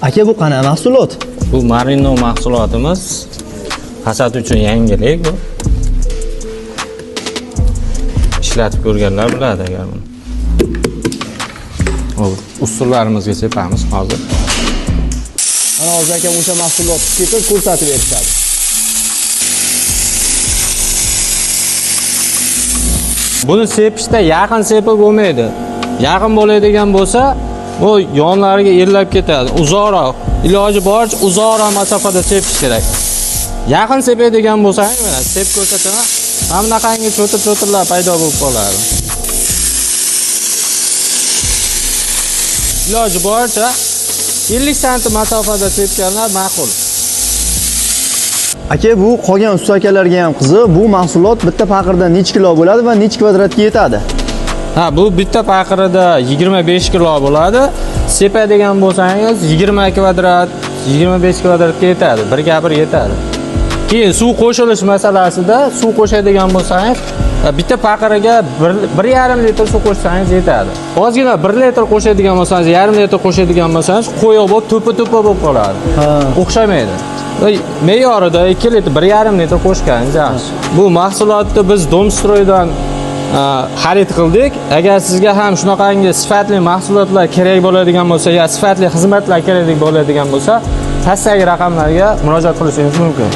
Aka, bu qana mahsulot? Bu Marino mahsulotimiz. Hasad uchun yangilik bu. Ishlatib ko'rganlar biladi agar buni. Ustullarimizga sepamiz hozir. Ana hozir aka o'sha mahsulotni sepib ko'rsatib berishadi. Buni sepishda yaqin sepib bo'lmaydi. Yaqin bo'ladigan bo'lsa, bu yonlariga erlab ketadi. Uzoqroq, iloji boricha uzoqroq masofada sepish kerak. Yaqin sepadigan bo'lsangiz, mana sep ko'rsataman. Mana bunaqangi cho'tir-cho'tirlar paydo bo'lib qoladi. Iloji boricha 50 sm masofada sepganlar ma'qul. Aka, bu qolgan usta akalarga ham qiziq. Bu mahsulot bitta paqirda necha kilo bo'ladi va necha kvadratga yetadi? Ha, bu bitta paqirida 25 kilo bo'ladi. Sepadigan bo'lsangiz 20 kvadrat, 25 kvadratga yetadi. Birga bir yetadi. Keyin suv qo'shilish masalasida suv qo'shadigan bo'lsangiz, bitta paqiriga 1,5 litr suv qo'shsangiz yetadi. Ozgina 1 litr qo'shadigan bo'lsangiz, 1,5 litr qo'shadigan bo'lsangiz, qo'yoq bo'lib, to'pa-to'pa bo'lib qoladi. O'xshamaydi. Me'yorida 2 litr, 1,5 litr qo'shganingiz yaxshi. Bu mahsulotni biz Domstroydan xarid qildik. Agar sizga ham shunaqangi sifatli mahsulotlar kerak bo'ladigan bo'lsa, yo sifatli xizmatlar kerak bo'ladigan bo'lsa, pastdagi raqamlarga murojaat qilishingiz mumkin.